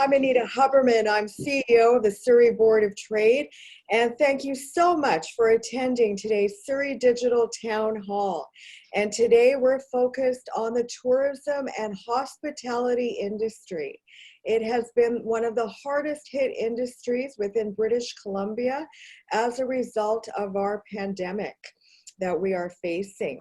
I'm Anita Huberman. I'm CEO of the Surrey Board of Trade, and thank you so much for attending today's Surrey Digital Town Hall. And today we're focused on the tourism and hospitality industry. It has been one of the hardest hit industries within British Columbia as a result of our pandemic that we are facing.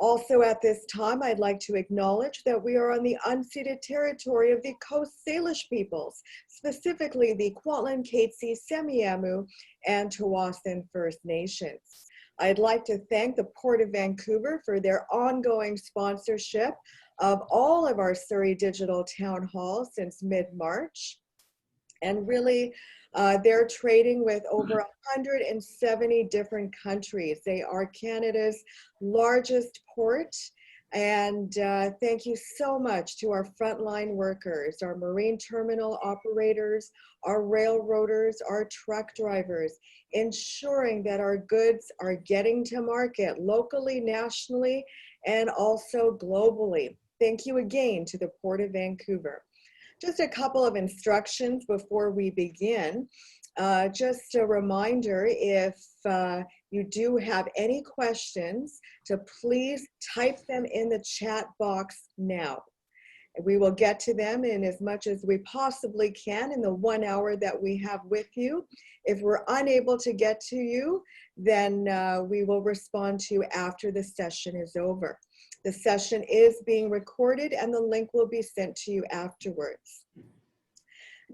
Also at this time, I'd like to acknowledge that we are on the unceded territory of the Coast Salish peoples, specifically the Kwantlen, Katzie, Semiahmoo, and Tsawwassen First Nations. I'd like to thank the Port of Vancouver for their ongoing sponsorship of all of our Surrey Digital Town Halls since mid-March. And really, they're trading with over 170 different countries. They are Canada's largest port. And thank you so much to our frontline workers, our marine terminal operators, our railroaders, our truck drivers, ensuring that our goods are getting to market locally, nationally, and also globally. Thank you again to the Port of Vancouver. Just a couple of instructions before we begin. Just a reminder, if you do have any questions, to please type them in the chat box now. We will get to them in as much as we possibly can in the 1 hour that we have with you. If we're unable to get to you, then we will respond to you after the session is over. The session is being recorded and the link will be sent to you afterwards.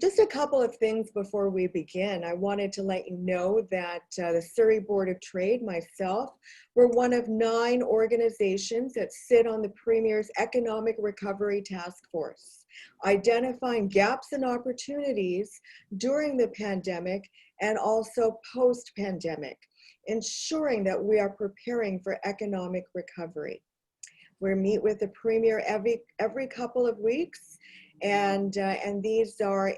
Just a couple of things before we begin. I wanted to let you know that the Surrey Board of Trade, myself, we're one of 9 organizations that sit on the Premier's Economic Recovery Task Force, identifying gaps and opportunities during the pandemic and also post-pandemic, ensuring that we are preparing for economic recovery. We meet with the Premier every couple of weeks, and these are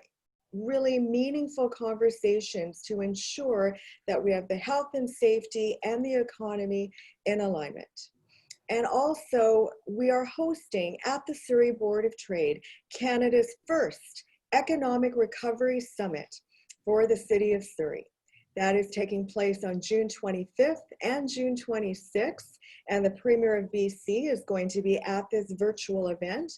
really meaningful conversations to ensure that we have the health and safety and the economy in alignment. And also, we are hosting at the Surrey Board of Trade Canada's first Economic Recovery Summit for the City of Surrey. That is taking place on June 25th and June 26th. And the Premier of BC is going to be at this virtual event.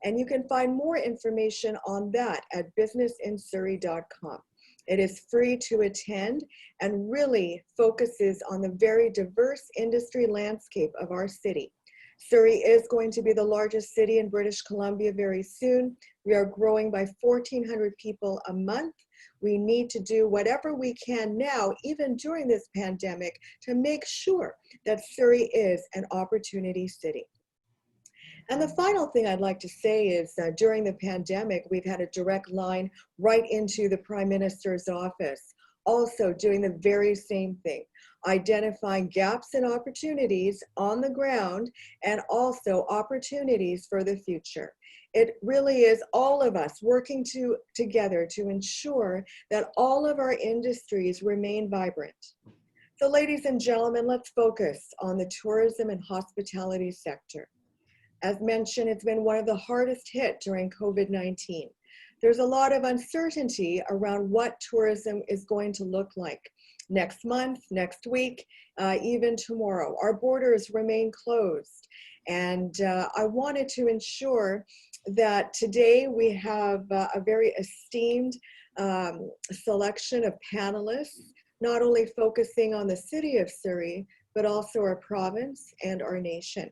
And you can find more information on that at businessinsurrey.com. It is free to attend and really focuses on the very diverse industry landscape of our city. Surrey is going to be the largest city in British Columbia very soon. We are growing by 1,400 people a month. We need to do whatever we can now, even during this pandemic, to make sure that Surrey is an opportunity city. And the final thing I'd like to say is during the pandemic, we've had a direct line right into the Prime Minister's office, also doing the very same thing, identifying gaps and opportunities on the ground and also opportunities for the future. It really is all of us working together to ensure that all of our industries remain vibrant. So ladies and gentlemen, let's focus on the tourism and hospitality sector. As mentioned, it's been one of the hardest hit during COVID-19. There's a lot of uncertainty around what tourism is going to look like next month, next week, even tomorrow. Our borders remain closed. And I wanted to ensure that today we have a very esteemed selection of panelists, not only focusing on the city of Surrey, but also our province and our nation.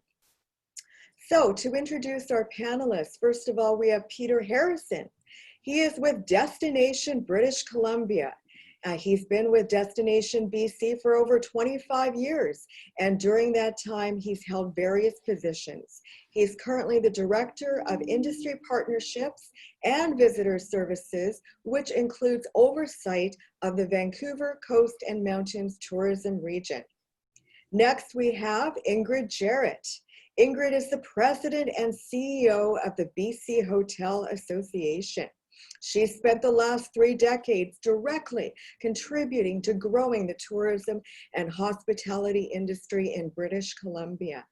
So to introduce our panelists, first of all, we have Peter Harrison. He is with Destination British Columbia. He's been with Destination BC for over 25 years, and during that time, he's held various positions. He's currently the Director of Industry Partnerships and Visitor Services, which includes oversight of the Vancouver Coast and Mountains Tourism Region. Next, we have Ingrid Jarrett. Ingrid is the President and CEO of the BC Hotel Association. She spent the last 3 decades directly contributing to growing the tourism and hospitality industry in British Columbia.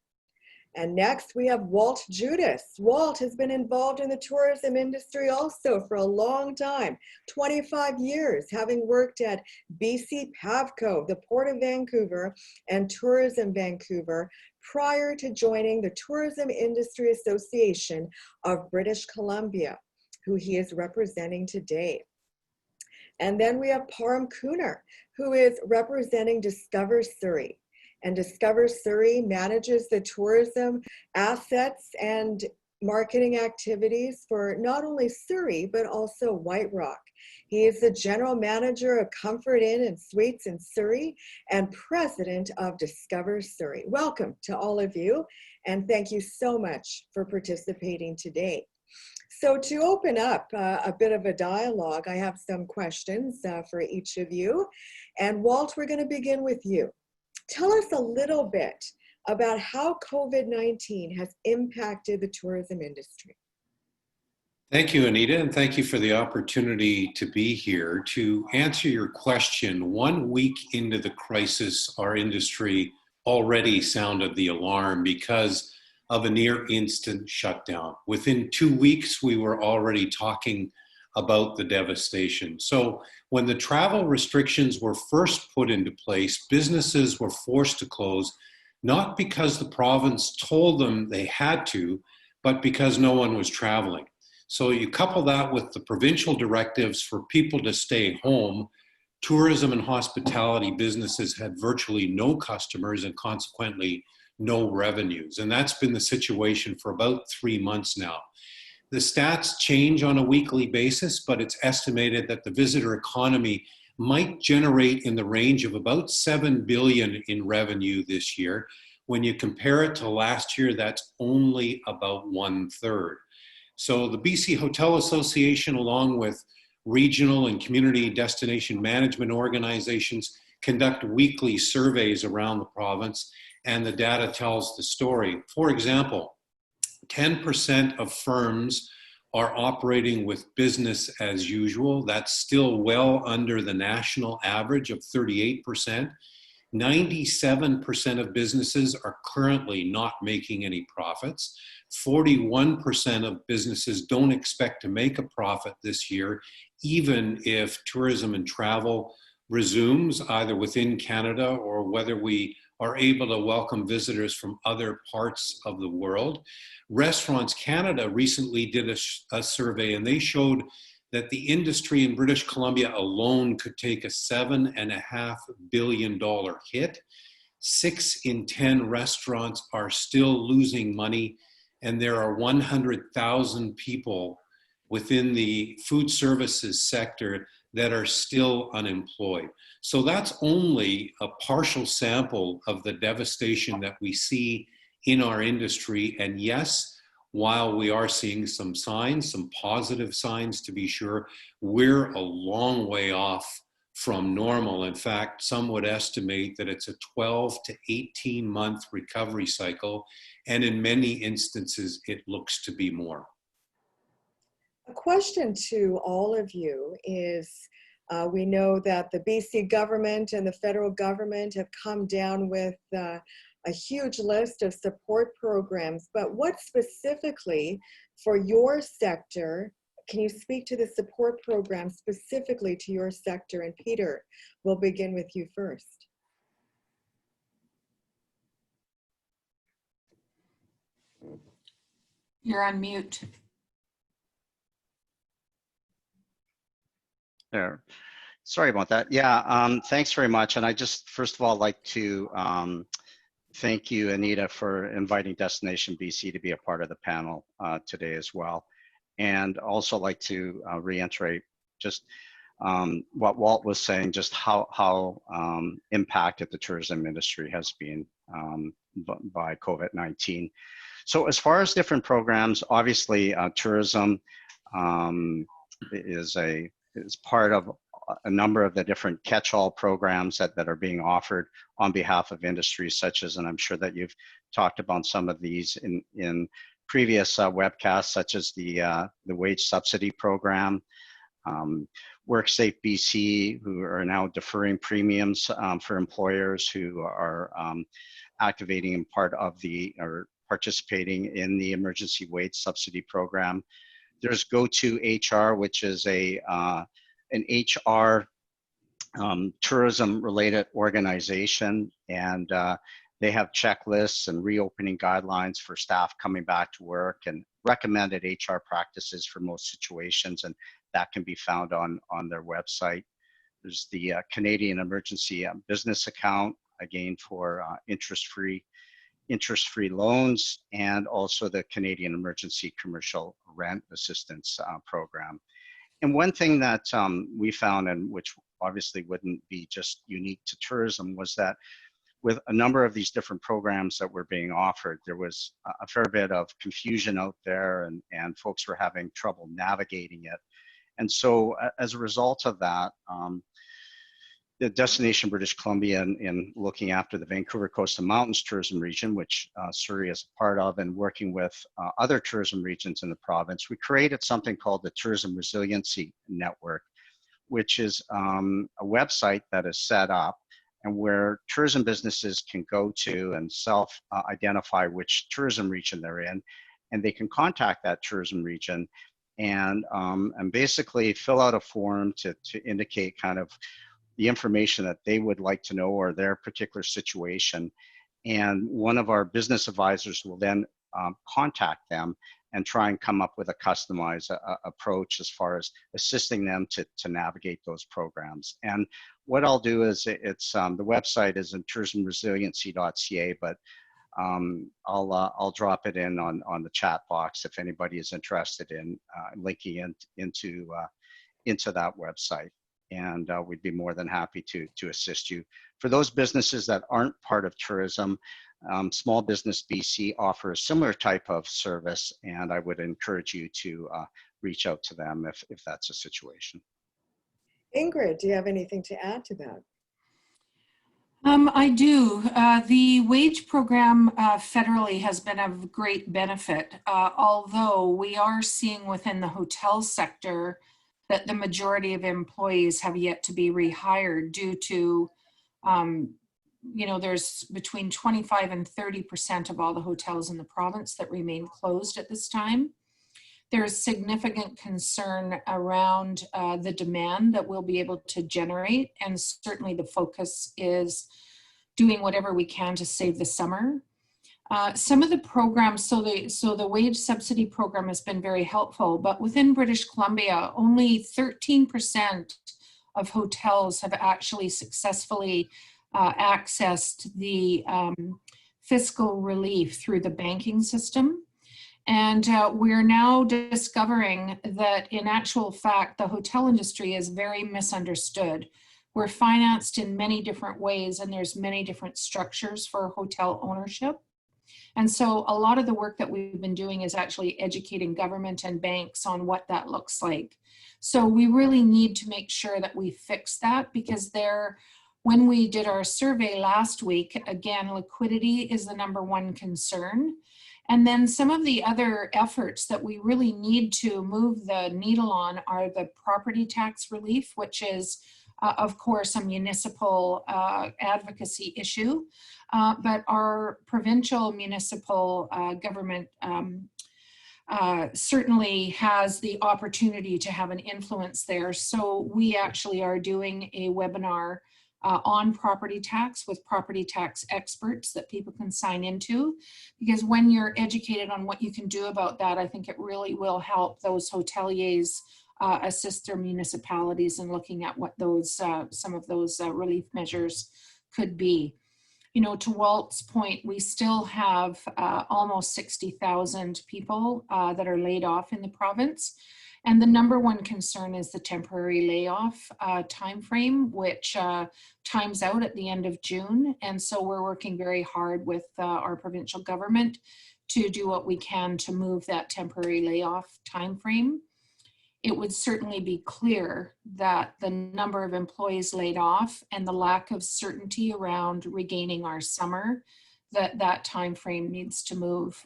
And next we have Walt Judas. Walt has been involved in the tourism industry also for a long time, 25 years, having worked at BC Pavco, the Port of Vancouver, and Tourism Vancouver, prior to joining the Tourism Industry Association of British Columbia, who he is representing today. And then we have Parm Kooner, who is representing Discover Surrey. And Discover Surrey manages the tourism assets and marketing activities for not only Surrey, but also White Rock. He is the general manager of Comfort Inn and Suites in Surrey and president of Discover Surrey. Welcome to all of you, and thank you so much for participating today. So to open up a bit of a dialogue, I have some questions for each of you. And Walt, we're going to begin with you. Tell us a little bit about how COVID-19 has impacted the tourism industry. Thank you, Anita, and thank you for the opportunity to be here. To answer your question, 1 week into the crisis, our industry already sounded the alarm because of a near instant shutdown. Within 2 weeks, we were already talking about the devastation. So when the travel restrictions were first put into place, businesses were forced to close, not because the province told them they had to, but because no one was traveling. So you couple that with the provincial directives for people to stay home, tourism and hospitality businesses had virtually no customers and consequently no revenues. And that's been the situation for about 3 months now. The stats change on a weekly basis, but it's estimated that the visitor economy might generate in the range of about $7 billion in revenue this year. When you compare it to last year, that's only about 1/3. So the BC Hotel Association, along with regional and community destination management organizations, conduct weekly surveys around the province, and the data tells the story. For example, 10% of firms are operating with business as usual. That's still well under the national average of 38%. 97% of businesses are currently not making any profits. 41% of businesses don't expect to make a profit this year, even if tourism and travel resumes either within Canada or whether we are able to welcome visitors from other parts of the world. Restaurants Canada recently did a survey, and they showed that the industry in British Columbia alone could take a $7.5 billion hit. 6 in 10 restaurants are still losing money, and there are 100,000 people within the food services sector that are still unemployed. So that's only a partial sample of the devastation that we see in our industry. And yes, while we are seeing some signs, some positive signs to be sure, we're a long way off from normal. In fact, some would estimate that it's a 12 to 18 month recovery cycle. And in many instances, it looks to be more. A question to all of you is, we know that the BC government and the federal government have come down with a huge list of support programs, but what specifically for your sector, can you speak to the support program specifically to your sector? And Peter, we'll begin with you first. You're on mute. There. Sorry about that. Yeah, thanks very much. And I just, first of all, like to thank you, Anita, for inviting Destination BC to be a part of the panel today as well. And also like to reiterate just what Walt was saying, just how impacted the tourism industry has been by COVID-19. So as far as different programs, obviously tourism is part of a number of the different catch-all programs that are being offered on behalf of industries such as, and I'm sure that you've talked about some of these in previous webcasts, such as the wage subsidy program, WorkSafe BC, who are now deferring premiums for employers who are activating in part of the, or participating in the emergency wage subsidy program. There's Go2HR, which is an HR tourism-related organization, and they have checklists and reopening guidelines for staff coming back to work and recommended HR practices for most situations, and that can be found on their website. There's the Canadian Emergency Business Account, again for interest-free loans, and also the Canadian Emergency Commercial Rent Assistance Program. And one thing that we found, and which obviously wouldn't be just unique to tourism, was that with a number of these different programs that were being offered, there was a fair bit of confusion out there, and folks were having trouble navigating it. And so as a result of that, the Destination British Columbia, in looking after the Vancouver Coast and Mountains tourism region, which Surrey is a part of, and working with other tourism regions in the province, we created something called the Tourism Resiliency Network, which is a website that is set up and where tourism businesses can go to and self-identify which tourism region they're in, and they can contact that tourism region and basically fill out a form to indicate kind of the information that they would like to know or their particular situation. And one of our business advisors will then contact them and try and come up with a customized approach as far as assisting them to navigate those programs. And what I'll do is it's the website is in tourismresiliency.ca, but I'll drop it in on the chat box if anybody is interested in linking into that website. And we'd be more than happy to assist you. For those businesses that aren't part of tourism, Small Business BC offers a similar type of service, and I would encourage you to reach out to them if that's a situation. Ingrid, do you have anything to add to that? I do. The wage program federally has been of great benefit, although we are seeing within the hotel sector that the majority of employees have yet to be rehired due to, there's between 25 and 30% of all the hotels in the province that remain closed at this time. There is significant concern around the demand that we'll be able to generate, and certainly the focus is doing whatever we can to save the summer. Some of the programs, so the wage subsidy program has been very helpful, but within British Columbia, only 13% of hotels have actually successfully accessed the fiscal relief through the banking system. And we're now discovering that in actual fact, the hotel industry is very misunderstood. We're financed in many different ways, and there's many different structures for hotel ownership. And so a lot of the work that we've been doing is actually educating government and banks on what that looks like. So we really need to make sure that we fix that, because when we did our survey last week, again, liquidity is the #1 concern. And then some of the other efforts that we really need to move the needle on are the property tax relief, which is of course a municipal advocacy issue, but our provincial municipal government certainly has the opportunity to have an influence there. So we actually are doing a webinar on property tax with property tax experts that people can sign into, because when you're educated on what you can do about that, I think it really will help those hoteliers assist their municipalities in looking at what those some of those relief measures could be. You know, to Walt's point, we still have almost 60,000 people that are laid off in the province. And the #1 concern is the temporary layoff timeframe, which times out at the end of June. And so we're working very hard with our provincial government to do what we can to move that temporary layoff timeframe. It would certainly be clear that the number of employees laid off and the lack of certainty around regaining our summer, that time frame needs to move,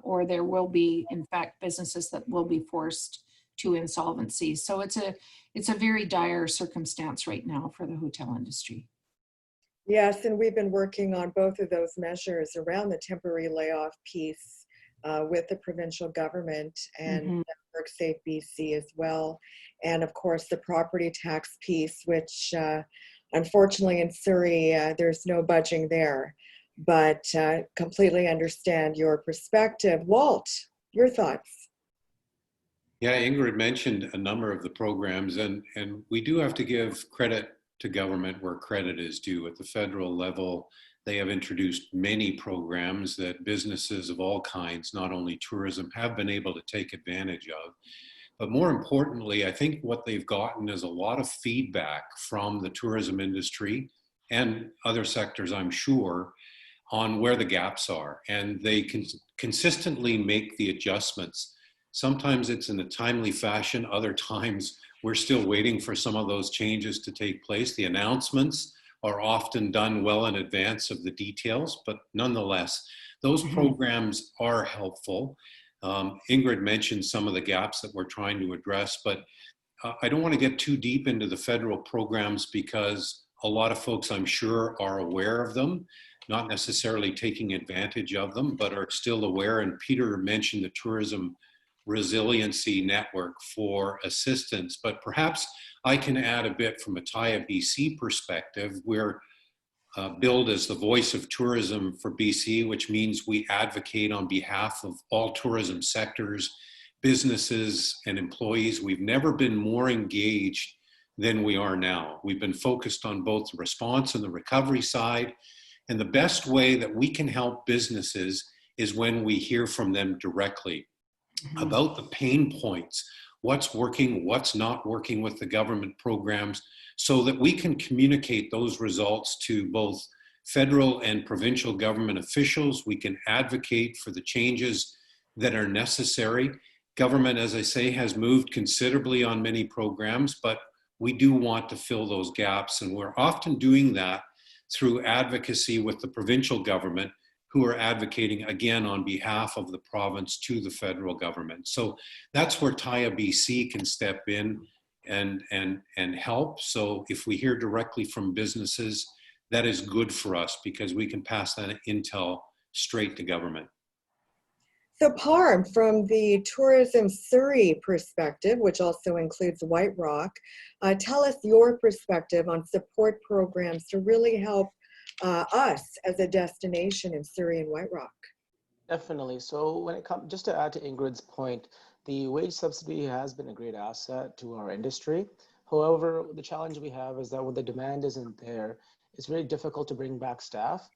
or there will be, in fact, businesses that will be forced to insolvency. So it's a very dire circumstance right now for the hotel industry. Yes, and we've been working on both of those measures around the temporary layoff piece with the provincial government and Mhm. WorkSafe BC as well. And of course, the property tax piece, which unfortunately in Surrey, there's no budging there. But completely understand your perspective. Walt, your thoughts? Yeah, Ingrid mentioned a number of the programs, and we do have to give credit to government where credit is due. At the federal level, they have introduced many programs that businesses of all kinds, not only tourism, have been able to take advantage of. But more importantly, I think what they've gotten is a lot of feedback from the tourism industry and other sectors, I'm sure, on where the gaps are. And they can consistently make the adjustments. Sometimes it's in a timely fashion, other times we're still waiting for some of those changes to take place. The announcements are often done well in advance of the details, but nonetheless, those Mhm. programs are helpful. Ingrid mentioned some of the gaps that we're trying to address, but I don't want to get too deep into the federal programs because a lot of folks, I'm sure, are aware of them, not necessarily taking advantage of them, but are still aware. And Peter mentioned the Tourism Resiliency Network for assistance, but perhaps I can add a bit from a TIA BC perspective. We're billed as the voice of tourism for BC, which means we advocate on behalf of all tourism sectors, businesses, and employees. We've never been more engaged than we are now. We've been focused on both the response and the recovery side. And the best way that we can help businesses is when we hear from them directly Mhm. about the pain points, what's working, what's not working with the government programs, so that we can communicate those results to both federal and provincial government officials. We can advocate for the changes that are necessary. Government, as I say, has moved considerably on many programs, but we do want to fill those gaps, and we're often doing that through advocacy with the provincial government, who are advocating again on behalf of the province to the federal government. So that's where TIA BC can step in and help. So if we hear directly from businesses, that is good for us because we can pass that intel straight to government. So Parm, from the Tourism Surrey perspective, which also includes White Rock, tell us your perspective on support programs to really help us as a destination in Surrey and White Rock. Definitely. So when it comes, just to add to Ingrid's point, the wage subsidy has been a great asset to our industry. However, the challenge we have is that when the demand isn't there, it's very difficult to bring back staff.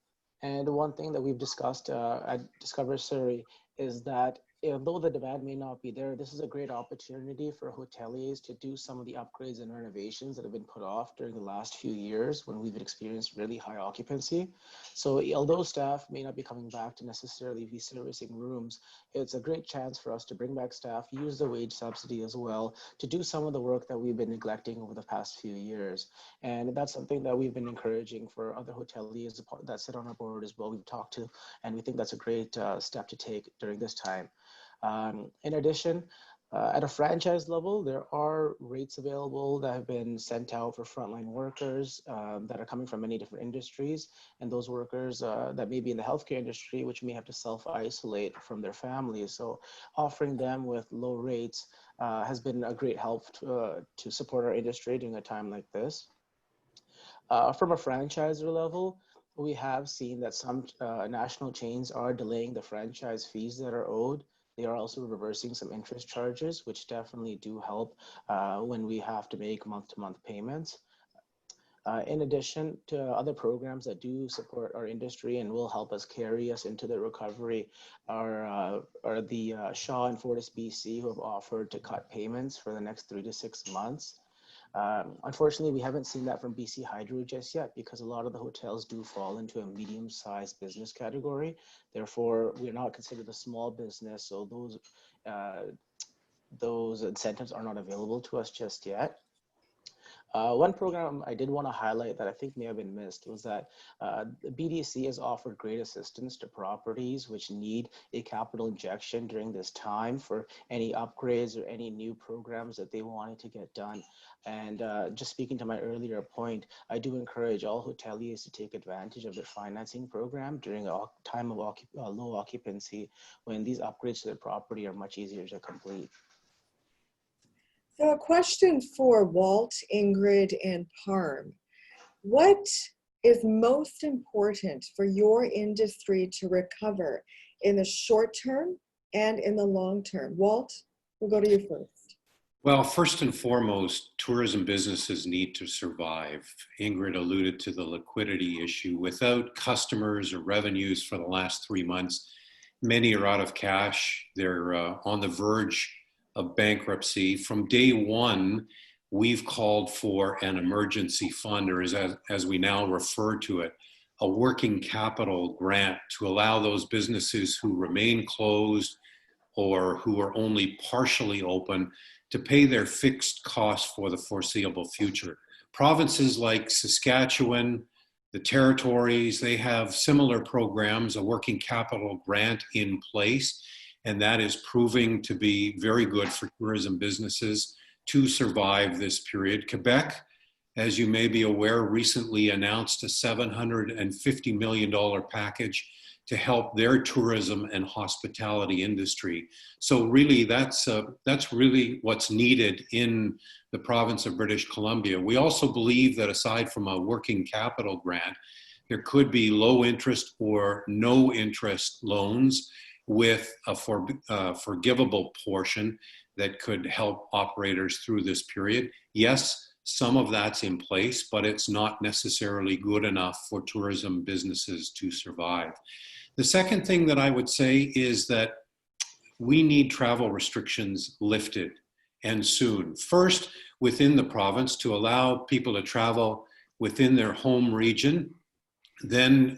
And one thing that we've discussed at Discover Surrey is that although the demand may not be there, this is a great opportunity for hoteliers to do some of the upgrades and renovations that have been put off during the last few years when we've experienced really high occupancy. So although staff may not be coming back to necessarily be servicing rooms, it's a great chance for us to bring back staff, use the wage subsidy as well, to do some of the work that we've been neglecting over the past few years. And that's something that we've been encouraging for other hoteliers that sit on our board as well. We've talked to, and we think that's a great step to take during this time. In addition, at a franchise level, there are rates available that have been sent out for frontline workers that are coming from many different industries, and those workers that may be in the healthcare industry, which may have to self-isolate from their families. So offering them with low rates has been a great help to support our industry during a time like this. From a franchisor level, we have seen that some national chains are delaying the franchise fees that are owed. They are also reversing some interest charges, which definitely do help when we have to make month-to-month payments. In addition to other programs that do support our industry and will help us carry us into the recovery are the Shaw and Fortis BC, who have offered to cut payments for the next 3 to 6 months. Unfortunately, we haven't seen that from BC Hydro just yet because a lot of the hotels do fall into a medium-sized business category. Therefore, we're not considered a small business, so those incentives are not available to us just yet. One program I did want to highlight that I think may have been missed was that the BDC has offered great assistance to properties which need a capital injection during this time for any upgrades or any new programs that they wanted to get done. And just speaking to my earlier point, I do encourage all hoteliers to take advantage of their financing program during a time of low occupancy when these upgrades to their property are much easier to complete. So a question for Walt, Ingrid, and Parm. What is most important for your industry to recover in the short term and in the long term? Walt, we'll go to you first. Well, first and foremost, tourism businesses need to survive. Ingrid alluded to the liquidity issue. Without customers or revenues for the last 3 months, many are out of cash. They're on the verge of bankruptcy. From day one, we've called for an emergency fund, or as we now refer to it, a working capital grant to allow those businesses who remain closed or who are only partially open to pay their fixed costs for the foreseeable future. Provinces like Saskatchewan, the territories, they have similar programs, a working capital grant in place, and that is proving to be very good for tourism businesses to survive this period. Quebec, as you may be aware, recently announced a $750 million package to help their tourism and hospitality industry. So really, that's really what's needed in the province of British Columbia. We also believe that aside from a working capital grant, there could be low interest or no interest loans with a forgivable portion that could help operators through this period. Yes, some of that's in place, but it's not necessarily good enough for tourism businesses to survive. The second thing that I would say is that we need travel restrictions lifted, and soon. First, within the province to allow people to travel within their home region, then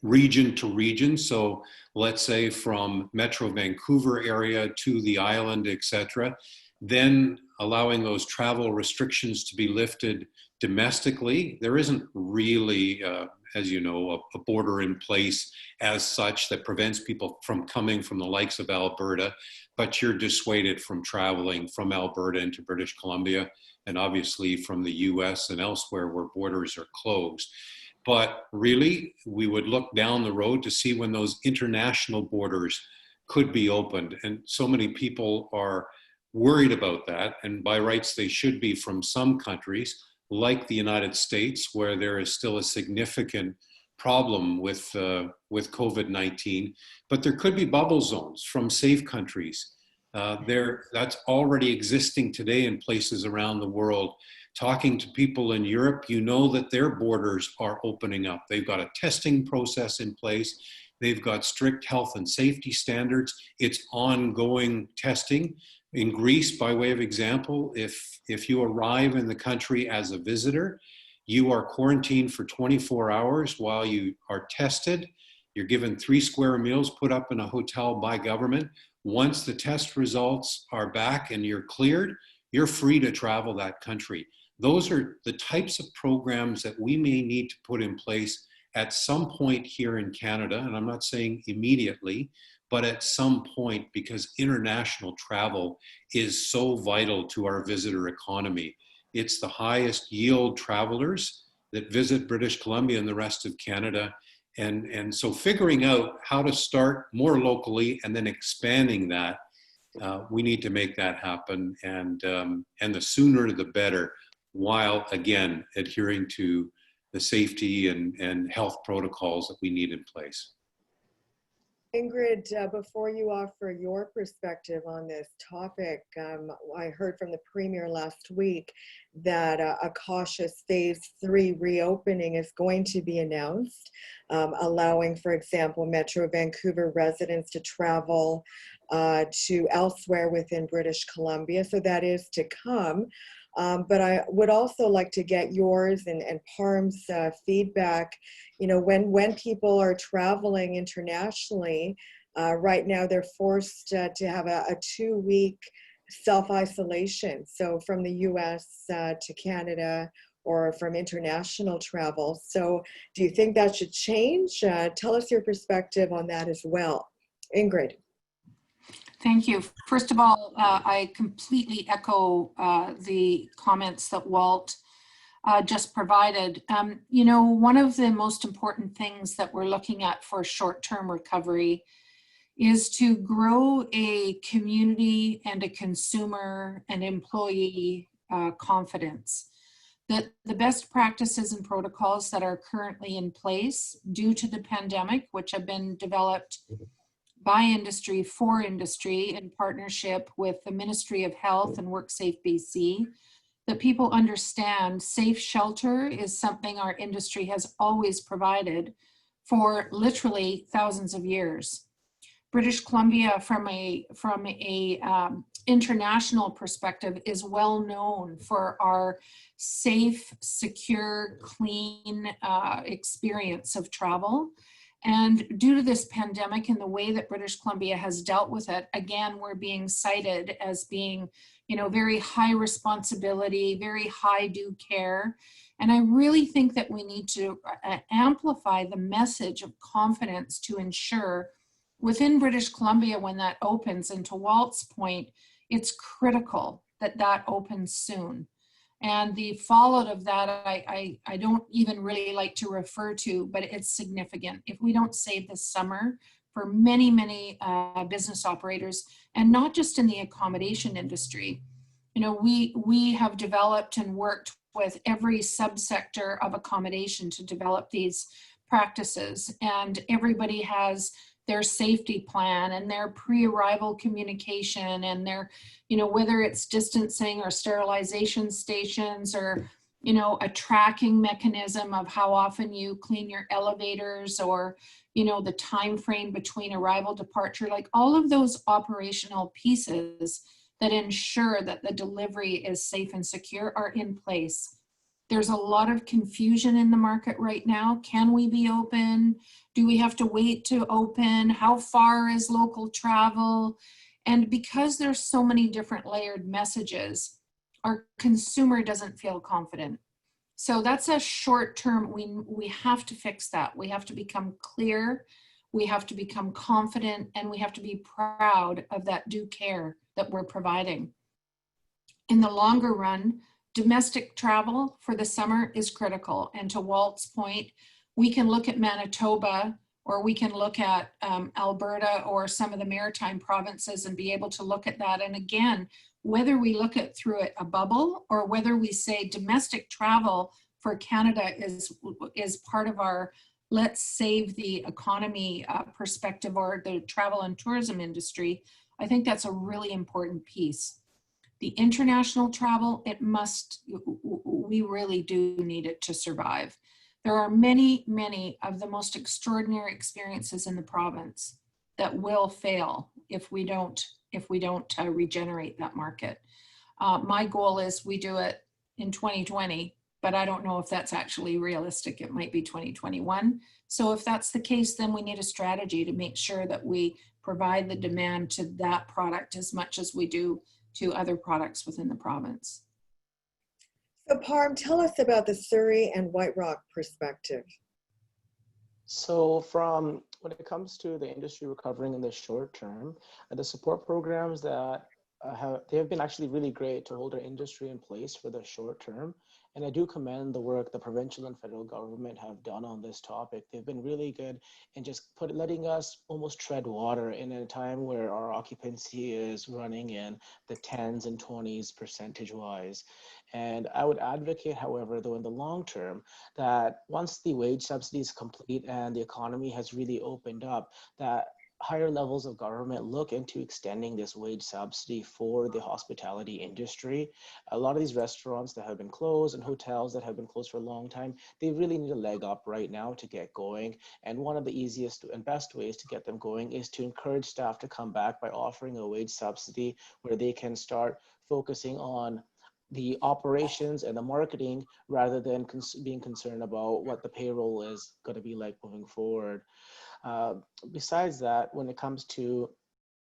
region to region. So let's say from Metro Vancouver area to the island, etc. Then allowing those travel restrictions to be lifted domestically. There isn't really, as you know, a border in place as such that prevents people from coming from the likes of Alberta, but you're dissuaded from traveling from Alberta into British Columbia, and obviously from the US and elsewhere where borders are closed. But really, we would look down the road to see when those international borders could be opened. And so many people are worried about that, and by rights they should be, from some countries like the United States, where there is still a significant problem with COVID-19, but there could be bubble zones from safe countries. That's already existing today in places around the world. Talking to people in Europe, you know that their borders are opening up. They've got a testing process in place. They've got strict health and safety standards. It's ongoing testing. In Greece, by way of example, if you arrive in the country as a visitor, you are quarantined for 24 hours while you are tested. You're given 3 square meals put up in a hotel by government. Once the test results are back and you're cleared, you're free to travel that country. Those are the types of programs that we may need to put in place at some point here in Canada, and I'm not saying immediately, but at some point, because international travel is so vital to our visitor economy. It's the highest yield travelers that visit British Columbia and the rest of Canada. And so figuring out how to start more locally and then expanding that, we need to make that happen. And the sooner the better, while again, adhering to the safety and health protocols that we need in place. Ingrid, before you offer your perspective on this topic, I heard from the Premier last week that a cautious phase 3 reopening is going to be announced, allowing, for example, Metro Vancouver residents to travel to elsewhere within British Columbia. So that is to come. But I would also like to get yours and Parm's feedback. You know, when people are traveling internationally, right now they're forced to have a 2-week self-isolation. So from the US to Canada, or from international travel. So do you think that should change? Tell us your perspective on that as well. Ingrid. Thank you. First of all, I completely echo the comments that Walt just provided. You know, one of the most important things that we're looking at for short-term recovery is to grow a community and a consumer and employee confidence. That the best practices and protocols that are currently in place due to the pandemic, which have been developed by industry for industry in partnership with the Ministry of Health and WorkSafe BC, that people understand safe shelter is something our industry has always provided for literally thousands of years. British Columbia, from a international perspective, is well known for our safe, secure, clean experience of travel. And due to this pandemic and the way that British Columbia has dealt with it, again, we're being cited as being, you know, very high responsibility, very high due care. And I really think that we need to amplify the message of confidence to ensure within British Columbia when that opens, and to Walt's point, it's critical that that opens soon. And the fallout of that, I don't even really like to refer to, but it's significant. If we don't save this summer for many, many business operators, and not just in the accommodation industry, you know, we have developed and worked with every subsector of accommodation to develop these practices, and everybody has their safety plan and their pre-arrival communication and their, you know, whether it's distancing or sterilization stations or, you know, a tracking mechanism of how often you clean your elevators, or, you know, the time frame between arrival, departure, like all of those operational pieces that ensure that the delivery is safe and secure are in place. There's a lot of confusion in the market right now. Can we be open? Do we have to wait to open? How far is local travel? And because there's so many different layered messages, our consumer doesn't feel confident. So that's a short term, we have to fix that. We have to become clear, we have to become confident, and we have to be proud of that due care that we're providing. In the longer run, domestic travel for the summer is critical. And to Walt's point, we can look at Manitoba, or we can look at Alberta or some of the maritime provinces and be able to look at that. And again, whether we look at through a bubble or whether we say domestic travel for Canada is part of our let's save the economy perspective, or the travel and tourism industry, I think that's a really important piece. The international travel, we really do need it to survive. There are many, many of the most extraordinary experiences in the province that will fail if we don't regenerate that market. My goal is we do it in 2020, but I don't know if that's actually realistic. It might be 2021. So if that's the case, then we need a strategy to make sure that we provide the demand to that product as much as we do to other products within the province. So Parm, tell us about the Surrey and White Rock perspective. So from when it comes to the industry recovering in the short term, the support programs that they have been actually really great to hold our industry in place for the short term. And I do commend the work the provincial and federal government have done on this topic. They've been really good in just letting us almost tread water in a time where our occupancy is running in the 10s and 20s percentage wise. And I would advocate, however, though, in the long term, that once the wage subsidy is complete and the economy has really opened up, that higher levels of government look into extending this wage subsidy for the hospitality industry. A lot of these restaurants that have been closed and hotels that have been closed for a long time, they really need a leg up right now to get going. And one of the easiest and best ways to get them going is to encourage staff to come back by offering a wage subsidy where they can start focusing on the operations and the marketing rather than being concerned about what the payroll is going to be like moving forward. Besides that, when it comes to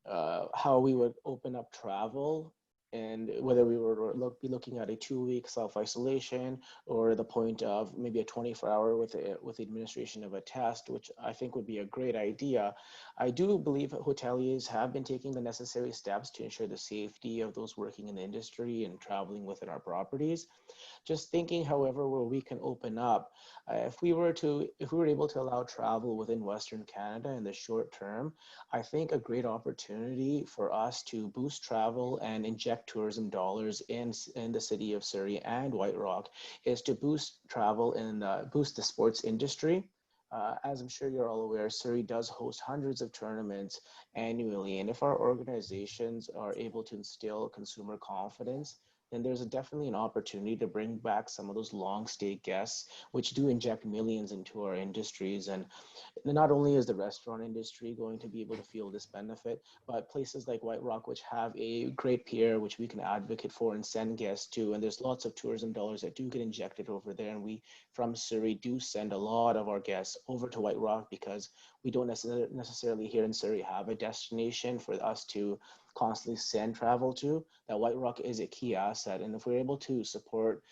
how we would open up travel, and whether we were be looking at a 2-week self-isolation or the point of maybe a 24-hour with the administration of a test, which I think would be a great idea. I do believe hoteliers have been taking the necessary steps to ensure the safety of those working in the industry and traveling within our properties. Just thinking, however, where we can open up, if we were able to allow travel within Western Canada in the short term, I think a great opportunity for us to boost travel and inject tourism dollars in the city of Surrey and White Rock is to boost travel and boost the sports industry. As I'm sure you're all aware, Surrey does host hundreds of tournaments annually, and if our organizations are able to instill consumer confidence, then there's definitely an opportunity to bring back some of those long stay guests, which do inject millions into our industries. And not only is the restaurant industry going to be able to feel this benefit, but places like White Rock, which have a great pier, which we can advocate for and send guests to. And there's lots of tourism dollars that do get injected over there. And we from Surrey do send a lot of our guests over to White Rock because we don't necessarily here in Surrey have a destination for us to constantly send travel to. That White Rock is a key asset. And if we're able to support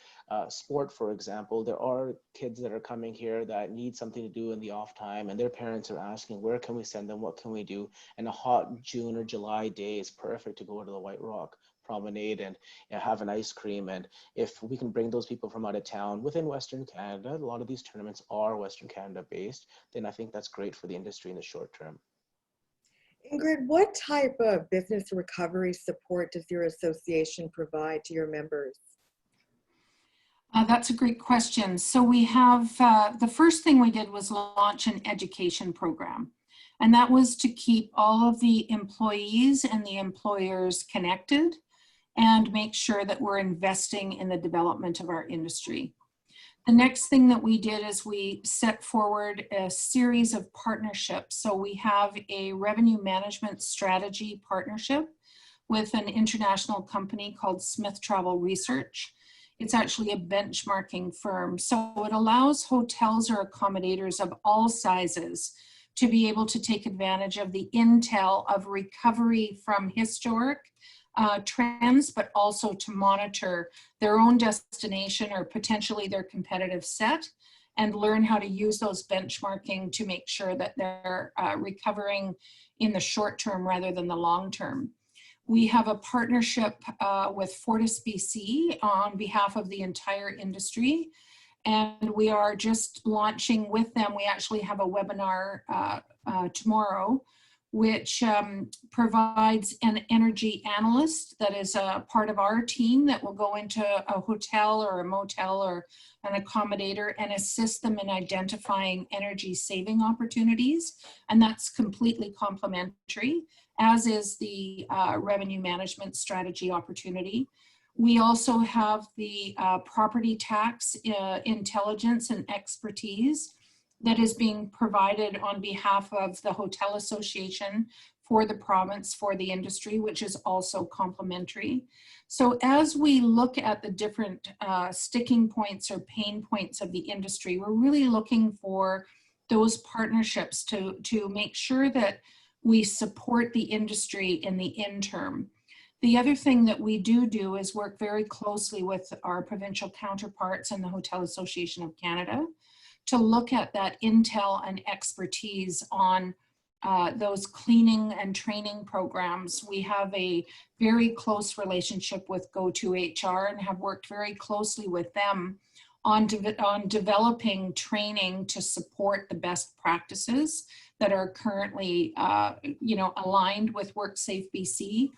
sport, for example, there are kids that are coming here that need something to do in the off time, and their parents are asking, where can we send them? What can we do? And a hot June or July day is perfect to go to the White Rock promenade and have an ice cream. And if we can bring those people from out of town within Western Canada, a lot of these tournaments are Western Canada based, then I think that's great for the industry in the short term. Ingrid, what type of business recovery support does your association provide to your members? That's a great question. So we have, the first thing we did was launch an education program. And that was to keep all of the employees and the employers connected and make sure that we're investing in the development of our industry. The next thing that we did is we set forward a series of partnerships. So we have a revenue management strategy partnership with an international company called Smith Travel Research. It's actually a benchmarking firm. So it allows hotels or accommodators of all sizes to be able to take advantage of the intel of recovery from historic trends, but also to monitor their own destination or potentially their competitive set and learn how to use those benchmarking to make sure that they're recovering in the short term rather than the long term. We have a partnership with Fortis BC on behalf of the entire industry, and we are just launching with them. We actually have a webinar tomorrow, which provides an energy analyst that is a part of our team that will go into a hotel or a motel or an accommodator and assist them in identifying energy saving opportunities. And that's completely complementary, as is the revenue management strategy opportunity. We also have the property tax intelligence and expertise that is being provided on behalf of the Hotel Association for the province, for the industry, which is also complementary. So as we look at the different sticking points or pain points of the industry, we're really looking for those partnerships to make sure that we support the industry in the interim. The other thing that we do is work very closely with our provincial counterparts and the Hotel Association of Canada to look at that intel and expertise on those cleaning and training programs. We have a very close relationship with Go2HR and have worked very closely with them on developing training to support the best practices that are currently aligned with WorkSafe BC.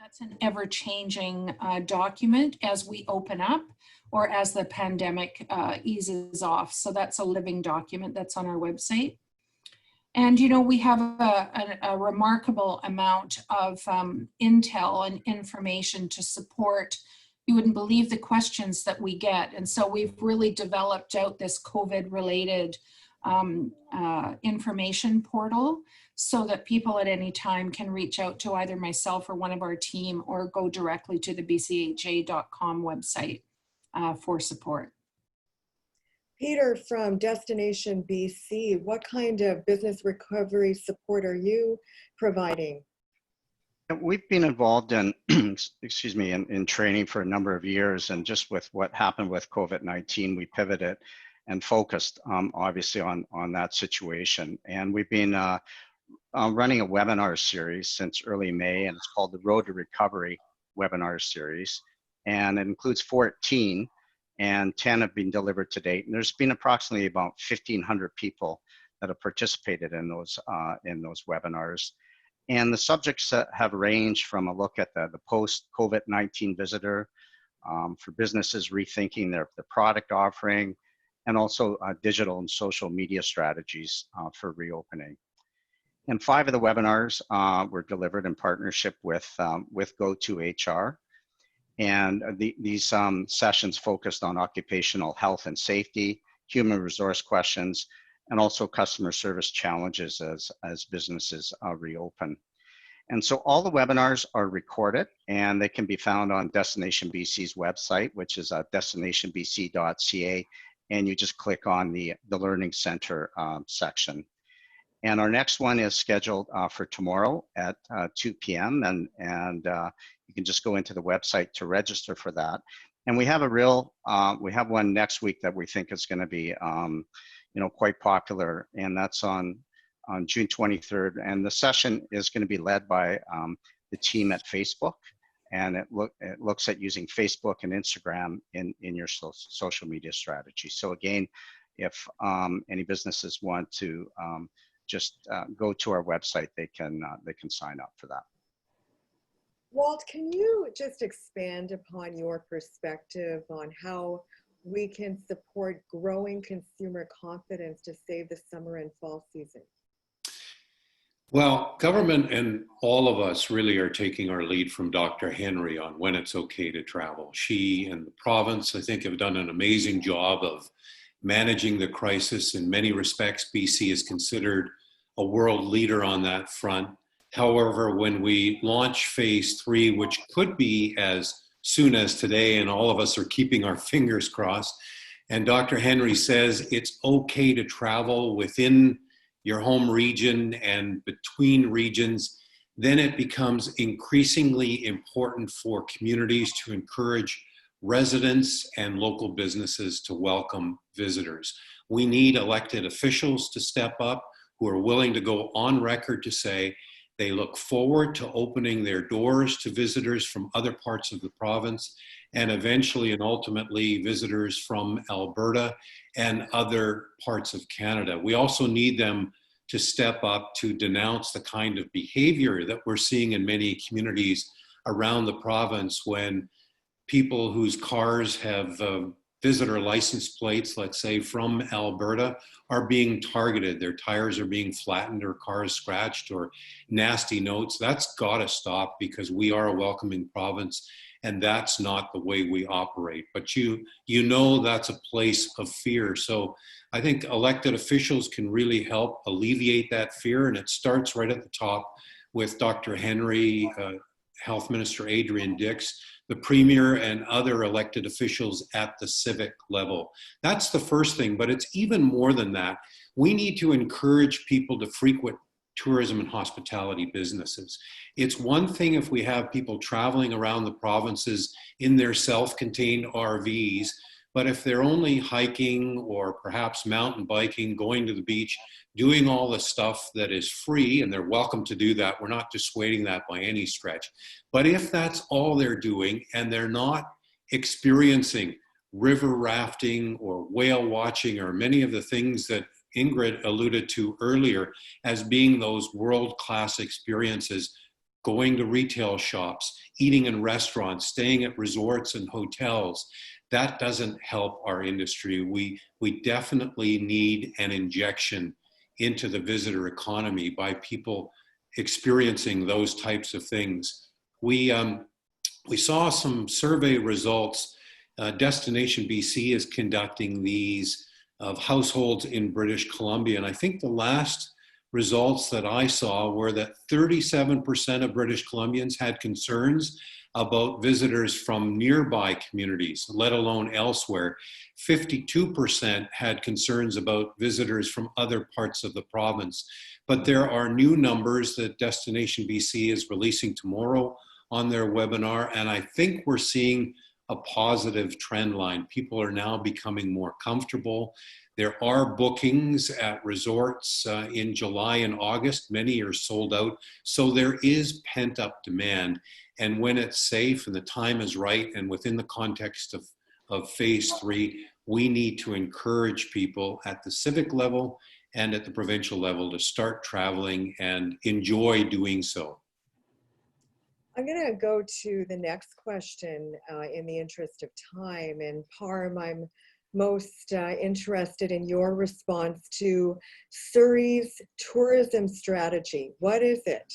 That's an ever-changing document as we open up or as the pandemic eases off. So that's a living document that's on our website. And, we have a remarkable amount of intel and information to support. You wouldn't believe the questions that we get. And so we've really developed out this COVID-related information portal so that people at any time can reach out to either myself or one of our team or go directly to the bcha.com website for support. Peter from Destination BC, what kind of business recovery support are you providing? We've been involved in, excuse me, in training for a number of years, and just with what happened with COVID-19, we pivoted and focused obviously on that situation. And we've been running a webinar series since early May, and it's called the Road to Recovery webinar series. And it includes 14, and 10 have been delivered to date. And there's been approximately about 1,500 people that have participated in those webinars. And the subjects have ranged from a look at the post-COVID-19 visitor, for businesses rethinking their product offering, and also digital and social media strategies for reopening. And 5 of the webinars were delivered in partnership with Go2HR. And these sessions focused on occupational health and safety, human resource questions, and also customer service challenges as businesses reopen. And so all the webinars are recorded, and they can be found on Destination BC's website, which is destinationbc.ca, and you just click on the Learning Center section. And our next one is scheduled for tomorrow at 2 p.m. And you can just go into the website to register for that. And we have we have one next week that we think is going to be, quite popular, and that's on June 23rd. And the session is going to be led by the team at Facebook, and it looks at using Facebook and Instagram in your social media strategy. So again, if any businesses want to just go to our website, they can sign up for that. Walt, can you just expand upon your perspective on how we can support growing consumer confidence to save the summer and fall season? Well, government and all of us really are taking our lead from Dr. Henry on when it's okay to travel. She and the province, I think, have done an amazing job of managing the crisis. In many respects, BC is considered a world leader on that front. However, when we launch phase 3, which could be as soon as today, and all of us are keeping our fingers crossed, and Dr. Henry says it's okay to travel within your home region and between regions, then it becomes increasingly important for communities to encourage residents and local businesses to welcome visitors. We need elected officials to step up who are willing to go on record to say they look forward to opening their doors to visitors from other parts of the province, and eventually and ultimately visitors from Alberta and other parts of Canada. We also need them to step up to denounce the kind of behavior that we're seeing in many communities around the province when people whose cars have visitor license plates, let's say from Alberta, are being targeted. Their tires are being flattened or cars scratched or nasty notes. That's got to stop, because we are a welcoming province and that's not the way we operate. But you know that's a place of fear. So I think elected officials can really help alleviate that fear, and it starts right at the top with Dr. Henry, Health Minister Adrian Dix, the Premier, and other elected officials at the civic level. That's the first thing, but it's even more than that. We need to encourage people to frequent tourism and hospitality businesses. It's one thing if we have people traveling around the provinces in their self-contained RVs, but if they're only hiking or perhaps mountain biking, going to the beach, doing all the stuff that is free, and they're welcome to do that, we're not dissuading that by any stretch. But if that's all they're doing and they're not experiencing river rafting or whale watching or many of the things that Ingrid alluded to earlier as being those world-class experiences, going to retail shops, eating in restaurants, staying at resorts and hotels, that doesn't help our industry. We definitely need an injection into the visitor economy by people experiencing those types of things. We saw some survey results. Destination BC is conducting these of households in British Columbia. And I think the last results that I saw were that 37% of British Columbians had concerns about visitors from nearby communities, let alone elsewhere. 52% had concerns about visitors from other parts of the province. But there are new numbers that Destination BC is releasing tomorrow on their webinar, and I think we're seeing a positive trend line. People are now becoming more comfortable. There are bookings at resorts in July and August. Many are sold out. So there is pent-up demand. And when it's safe and the time is right and within the context of phase 3, we need to encourage people at the civic level and at the provincial level to start traveling and enjoy doing so. I'm going to go to the next question in the interest of time. And Parm, I'm most interested in your response to Surrey's tourism strategy. What is it?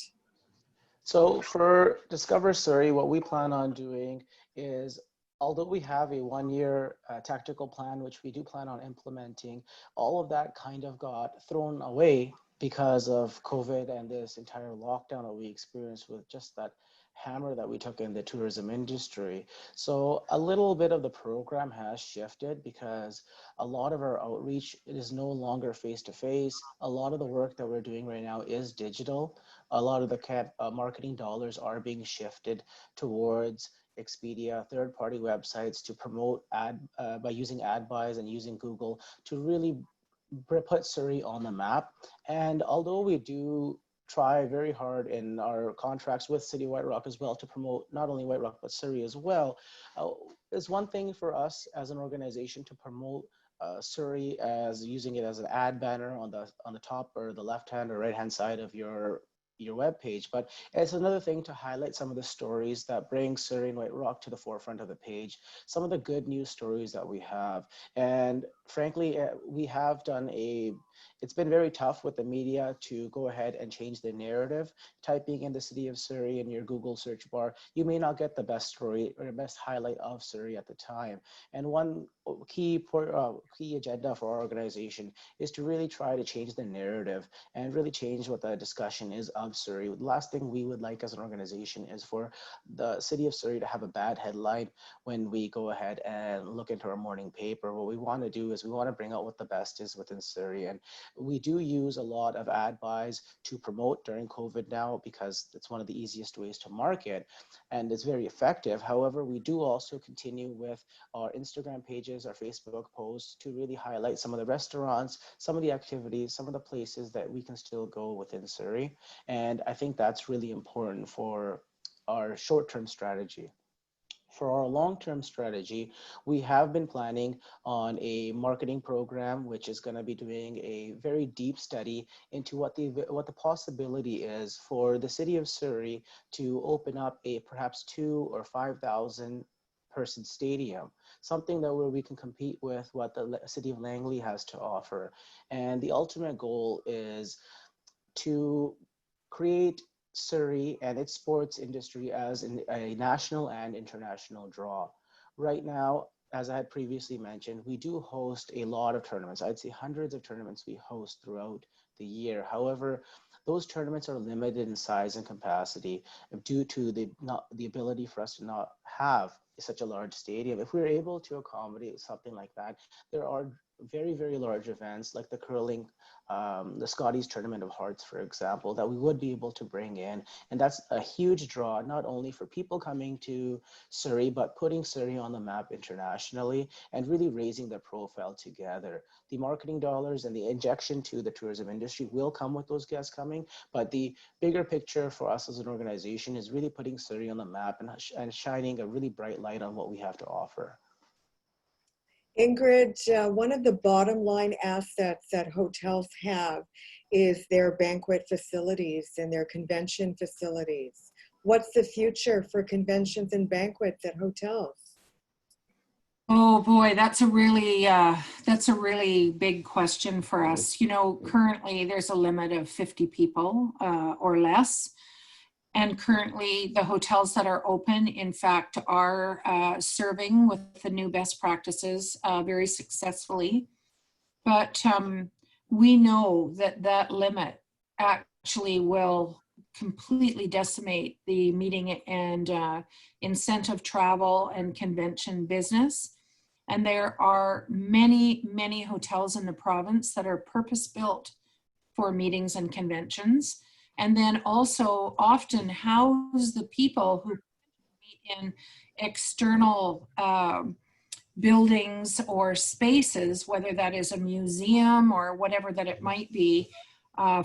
So for Discover Surrey, what we plan on doing is, although we have a 1-year tactical plan, which we do plan on implementing, all of that kind of got thrown away because of COVID and this entire lockdown that we experienced with just that hammer that we took in the tourism industry. So a little bit of the program has shifted because a lot of our outreach is no longer face-to-face. A lot of the work that we're doing right now is digital. A lot of the marketing dollars are being shifted towards Expedia, third-party websites to promote by using ad buys and using Google to really put Surrey on the map. And although we do try very hard in our contracts with City of White Rock as well to promote not only White Rock but Surrey as well, it's one thing for us as an organization to promote Surrey as using it as an ad banner on the top or the left hand or right hand side of your web page, but it's another thing to highlight some of the stories that bring Surrey and White Rock to the forefront of the page, some of the good news stories that we have. And frankly, we have done it's been very tough with the media to go ahead and change the narrative. Typing in the city of Surrey in your Google search bar, you may not get the best story or the best highlight of Surrey at the time. And one key agenda for our organization is to really try to change the narrative and really change what the discussion is of Surrey. The last thing we would like as an organization is for the city of Surrey to have a bad headline when we go ahead and look into our morning paper. What we want to do is we want to bring out what the best is within Surrey. And we do use a lot of ad buys to promote during COVID now because it's one of the easiest ways to market and it's very effective. However, we do also continue with our Instagram pages, our Facebook posts to really highlight some of the restaurants, some of the activities, some of the places that we can still go within Surrey. And I think that's really important for our short-term strategy. For our long-term strategy, we have been planning on a marketing program, which is going to be doing a very deep study into what the possibility is for the city of Surrey to open up a perhaps 2,000 or 5,000 person stadium, something that where we can compete with what the city of Langley has to offer. And the ultimate goal is to create Surrey and its sports industry as a national and international draw. Right now, as I had previously mentioned, we do host a lot of tournaments. I'd say hundreds of tournaments we host throughout the year. However, those tournaments are limited in size and capacity due to the ability for us to not have such a large stadium. If we're able to accommodate something like that, there are very, very large events like the curling, the Scotties Tournament of Hearts, for example, that we would be able to bring in. And that's a huge draw, not only for people coming to Surrey, but putting Surrey on the map internationally and really raising their profile together. The marketing dollars and the injection to the tourism industry will come with those guests coming, but the bigger picture for us as an organization is really putting Surrey on the map and shining a really bright light on what we have to offer. Ingrid, one of the bottom line assets that hotels have is their banquet facilities and their convention facilities. What's the future for conventions and banquets at hotels? Oh boy, that's a really big question for us. You know, currently there's a limit of 50 people or less. And currently the hotels that are open, in fact, are serving with the new best practices very successfully. But we know that limit actually will completely decimate the meeting and incentive travel and convention business. And there are many, many hotels in the province that are purpose-built for meetings and conventions. And then also often house the people who meet in external buildings or spaces, whether that is a museum or whatever that it might be,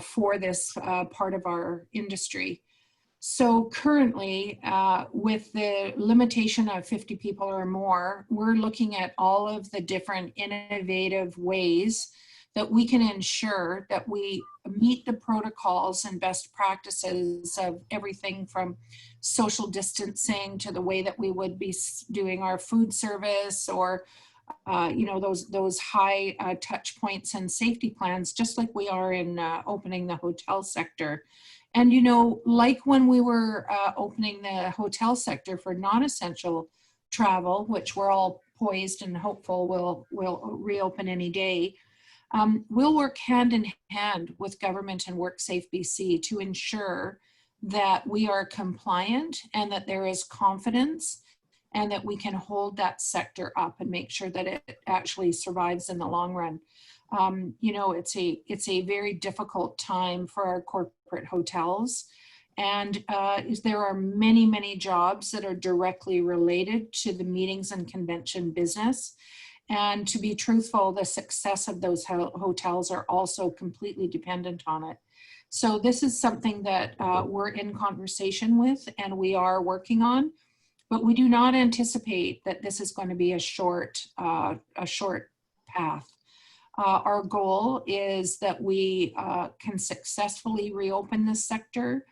for this part of our industry. So currently, with the limitation of 50 people or more, we're looking at all of the different innovative ways that we can ensure that we meet the protocols and best practices of everything from social distancing to the way that we would be doing our food service, or you know, those high touch points and safety plans, just like we are in opening the hotel sector. And, you know, like when we were opening the hotel sector for non-essential travel, which we're all poised and hopeful will reopen any day, we'll work hand in hand with government and WorkSafe BC to ensure that we are compliant and that there is confidence and that we can hold that sector up and make sure that it actually survives in the long run. You know, it's a very difficult time for our corporate hotels. And there are many, many jobs that are directly related to the meetings and convention business. And to be truthful, the success of those hotels are also completely dependent on it. So this is something that we're in conversation with and we are working on, but we do not anticipate that this is going to be a short path. Our goal is that we can successfully reopen this sector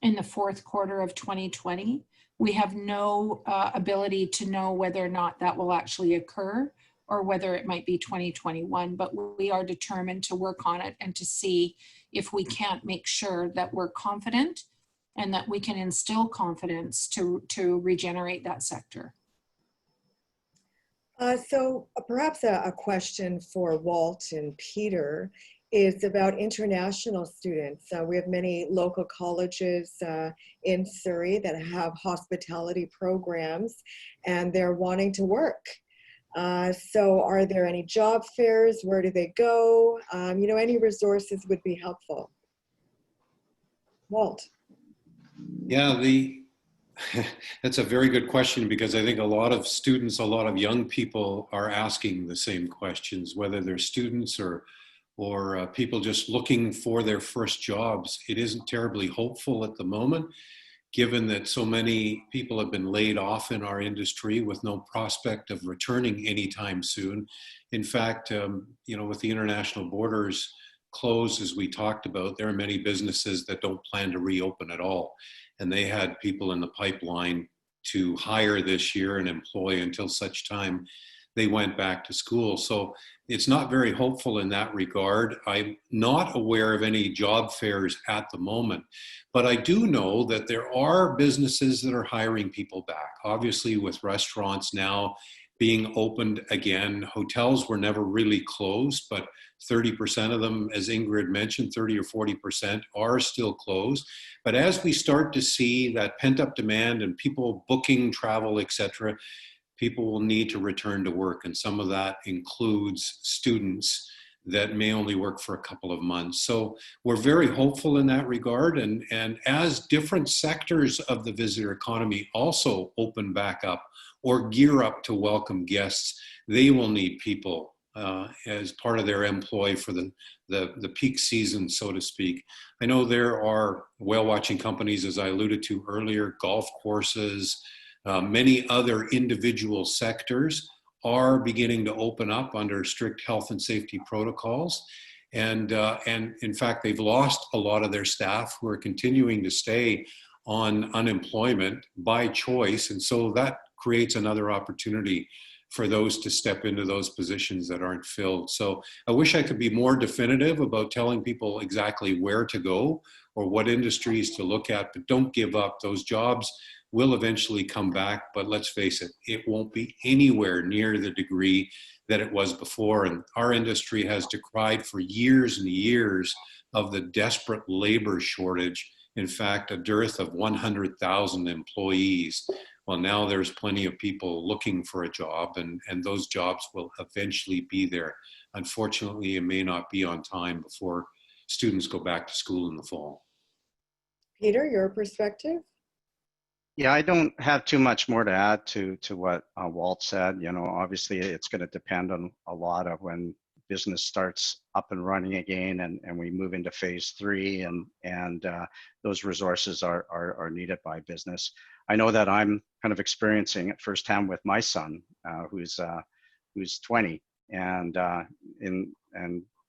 in the fourth quarter of 2020. We have no ability to know whether or not that will actually occur or whether it might be 2021, but we are determined to work on it and to see if we can't make sure that we're confident and that we can instill confidence to regenerate that sector. So perhaps a question for Walt and Peter is about international students. We have many local colleges in Surrey that have hospitality programs and they're wanting to work. So are there any job fairs? Where do they go? You know, any resources would be helpful. Walt. Yeah, that's a very good question, because I think a lot of students, a lot of young people are asking the same questions, whether they're students or people just looking for their first jobs. It isn't terribly hopeful at the moment, given that so many people have been laid off in our industry with no prospect of returning anytime soon. In fact, you know, with the international borders closed, as we talked about, there are many businesses that don't plan to reopen at all. And they had people in the pipeline to hire this year and employ until such time they went back to school. So it's not very hopeful in that regard. I'm not aware of any job fairs at the moment, but I do know that there are businesses that are hiring people back. Obviously, with restaurants now being opened again, hotels were never really closed, but 30% of them, as Ingrid mentioned, 30 or 40% are still closed. But as we start to see that pent-up demand and people booking travel, etc., people will need to return to work. And some of that includes students that may only work for a couple of months. So we're very hopeful in that regard. And as different sectors of the visitor economy also open back up or gear up to welcome guests, they will need people as part of their employ for the peak season, so to speak. I know there are whale watching companies, as I alluded to earlier, golf courses, many other individual sectors are beginning to open up under strict health and safety protocols. And in fact, they've lost a lot of their staff who are continuing to stay on unemployment by choice. And so that creates another opportunity for those to step into those positions that aren't filled. So I wish I could be more definitive about telling people exactly where to go or what industries to look at, but don't give up. Those jobs will eventually come back, but let's face it, it won't be anywhere near the degree that it was before. And our industry has decried for years and years of the desperate labor shortage in fact, a dearth of 100,000 employees. Well, now there's plenty of people looking for a job, and those jobs will eventually be there. Unfortunately, it may not be on time before students go back to school in the fall. Peter, your perspective? Yeah, I don't have too much more to add to what Walt said. You know, obviously it's going to depend on a lot of when business starts up and running again, and we move into phase 3, and those resources are needed by business. I know that I'm kind of experiencing it firsthand with my son, who's 20 and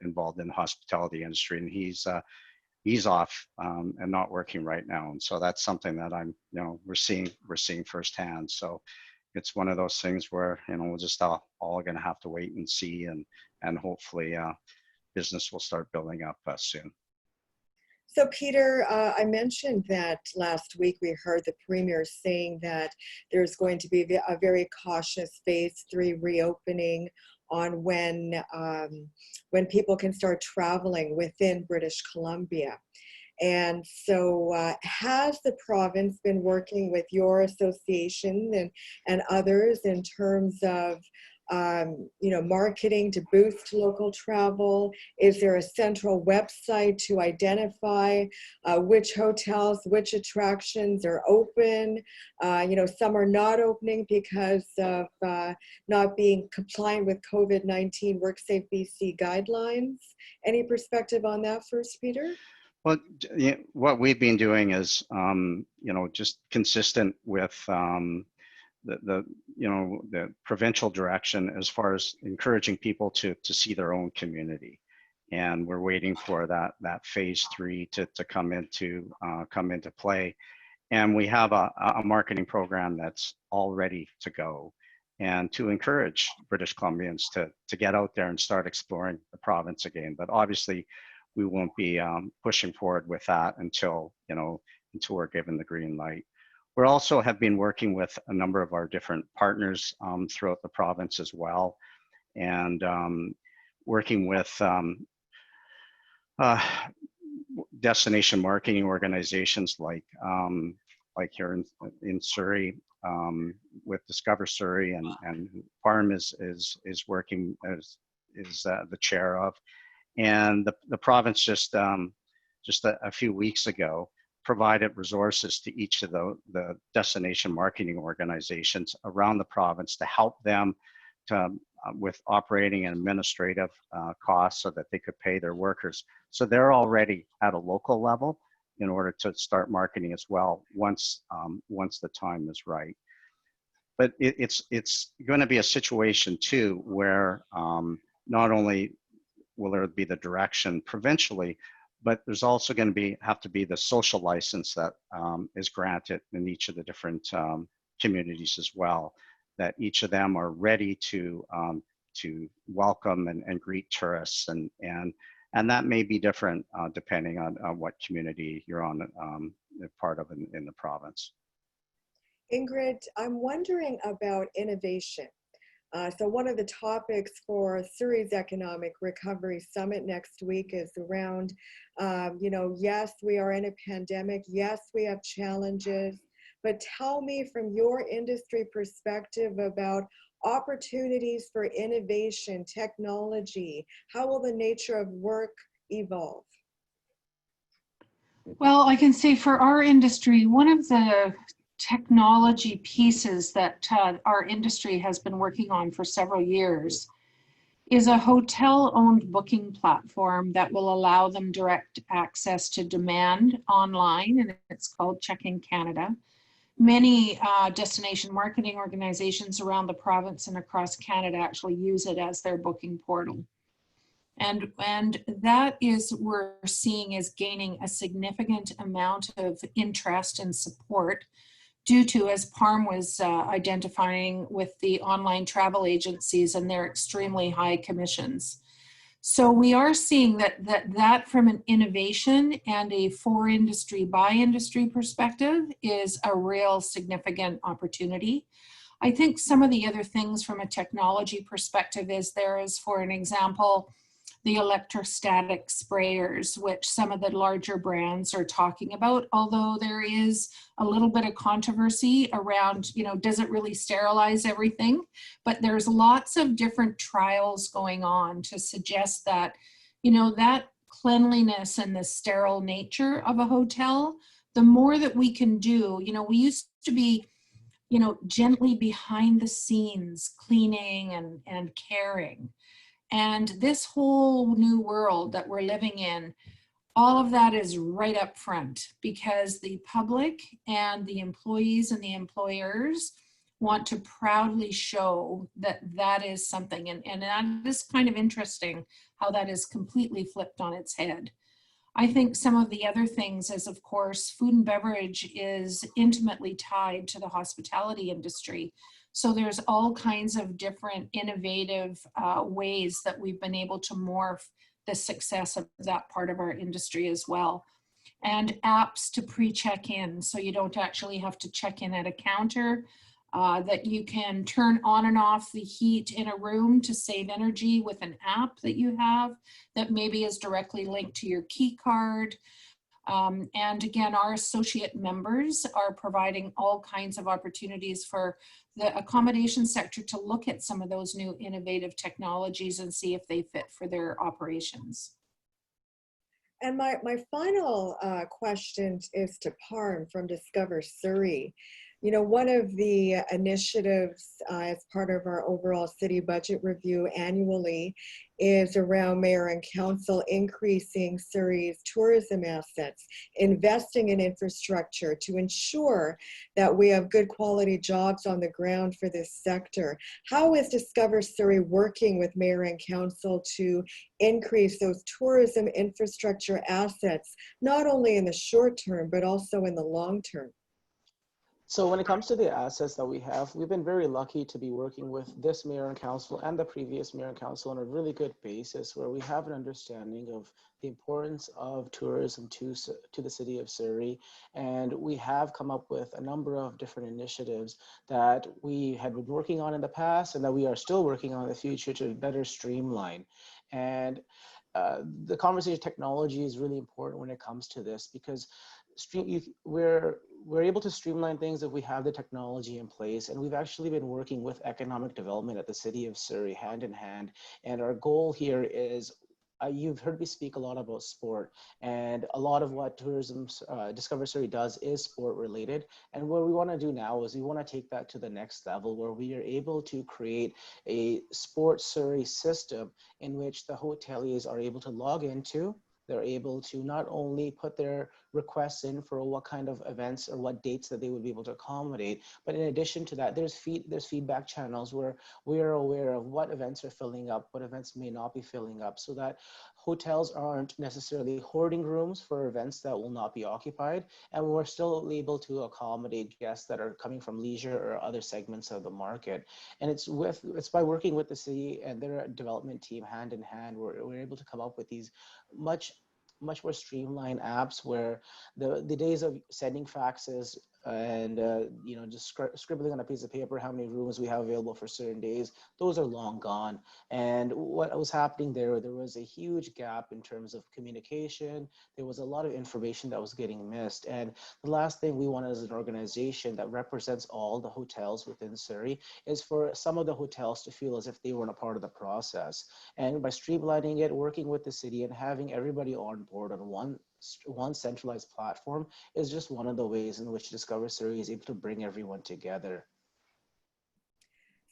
involved in the hospitality industry, and he's off and not working right now. And so that's something that we're seeing firsthand. So it's one of those things where, we're just all going to have to wait and see, and hopefully business will start building up soon. So Peter, I mentioned that last week we heard the Premier saying that there's going to be a very cautious phase 3 reopening on when people can start traveling within British Columbia. And so has the province been working with your association and others in terms of marketing to boost local travel? Is there a central website to identify which hotels, which attractions are open? Some are not opening because of not being compliant with COVID-19 WorkSafe BC guidelines. Any perspective on that first, Peter? Well, what we've been doing is, just consistent with the provincial direction as far as encouraging people to see their own community, and we're waiting for that phase 3 to come into play, and we have a marketing program that's all ready to go, and to encourage British Columbians to get out there and start exploring the province again. But obviously, we won't be pushing forward with that until we're given the green light. We also have been working with a number of our different partners throughout the province as well, and working with destination marketing organizations like here in Surrey, with Discover Surrey, and Parm is working as the chair of, and the province just a few weeks ago provided resources to each of the destination marketing organizations around the province to help them with operating and administrative costs so that they could pay their workers. So they're already at a local level in order to start marketing as well once the time is right. But it's going to be a situation too where not only will there be the direction provincially, but there's also going to have to be the social license that is granted in each of the different communities as well, that each of them are ready to welcome and greet tourists, and that may be different depending on what community you're on part of in the province. Ingrid, I'm wondering about innovation. So one of the topics for Surrey's Economic Recovery Summit next week is around, yes, we are in a pandemic. Yes, we have challenges. But tell me from your industry perspective about opportunities for innovation, technology. How will the nature of work evolve? Well, I can say for our industry, one of the technology pieces that our industry has been working on for several years is a hotel-owned booking platform that will allow them direct access to demand online, and it's called Check-in Canada. Many destination marketing organizations around the province and across Canada actually use it as their booking portal. And that is, we're seeing, is gaining a significant amount of interest and support due to, as Parm was identifying, with the online travel agencies and their extremely high commissions. So we are seeing that from an innovation and a for industry by industry perspective is a real significant opportunity. I think some of the other things from a technology perspective is there is, for an example, the electrostatic sprayers, which some of the larger brands are talking about, although there is a little bit of controversy around, does it really sterilize everything? But there's lots of different trials going on to suggest that, that cleanliness and the sterile nature of a hotel, the more that we can do, we used to be, gently behind the scenes, cleaning and caring. And this whole new world that we're living in, all of that is right up front because the public and the employees and the employers want to proudly show that that is something. And that is kind of interesting how that is completely flipped on its head. I think some of the other things is, of course, food and beverage is intimately tied to the hospitality industry. So there's all kinds of different innovative ways that we've been able to morph the success of that part of our industry as well. And apps to pre-check in, so you don't actually have to check in at a counter, that you can turn on and off the heat in a room to save energy with an app that you have that maybe is directly linked to your key card. And again, our associate members are providing all kinds of opportunities for the accommodation sector to look at some of those new innovative technologies and see if they fit for their operations. And my final question is to Parm from Discover Surrey. One of the initiatives as part of our overall city budget review annually is around mayor and council increasing Surrey's tourism assets, investing in infrastructure to ensure that we have good quality jobs on the ground for this sector. How is Discover Surrey working with mayor and council to increase those tourism infrastructure assets, not only in the short term, but also in the long term? So when it comes to the assets that we have, we've been very lucky to be working with this mayor and council and the previous mayor and council on a really good basis where we have an understanding of the importance of tourism to the city of Surrey. And we have come up with a number of different initiatives that we had been working on in the past and that we are still working on in the future to better streamline. And the conversation technology is really important when it comes to this because we're able to streamline things if we have the technology in place. And we've actually been working with economic development at the city of Surrey hand in hand. And our goal here is, you've heard me speak a lot about sport, and a lot of what tourism Discover Surrey does is sport related. And what we want to do now is we want to take that to the next level where we are able to create a Sports Surrey system in which the hoteliers are able to log into. They're able to not only put their requests in for what kind of events or what dates that they would be able to accommodate, but in addition to that, there's feedback channels where we are aware of what events are filling up, what events may not be filling up, so that hotels aren't necessarily hoarding rooms for events that will not be occupied, and we're still able to accommodate guests that are coming from leisure or other segments of the market. And it's by working with the city and their development team hand in hand, we're able to come up with these much more streamlined apps where the days of sending faxes and just scribbling on a piece of paper how many rooms we have available for certain days, those are long gone. And what was happening there was a huge gap in terms of communication. There was a lot of information that was getting missed. And the last thing we want as an organization that represents all the hotels within Surrey is for some of the hotels to feel as if they weren't a part of the process. And by streamlining it, working with the city and having everybody on board on one centralized platform is just one of the ways in which Discover Surrey is able to bring everyone together.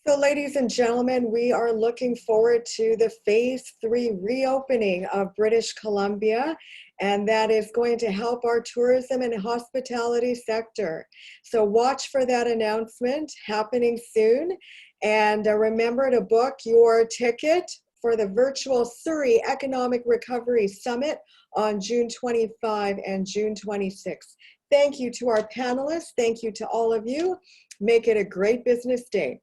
So ladies and gentlemen, we are looking forward to the phase 3 reopening of British Columbia, and that is going to help our tourism and hospitality sector. So watch for that announcement happening soon. And remember to book your ticket for the virtual Surrey Economic Recovery Summit on June 25 and June 26. Thank you to our panelists. Thank you to all of you. Make it a great business day.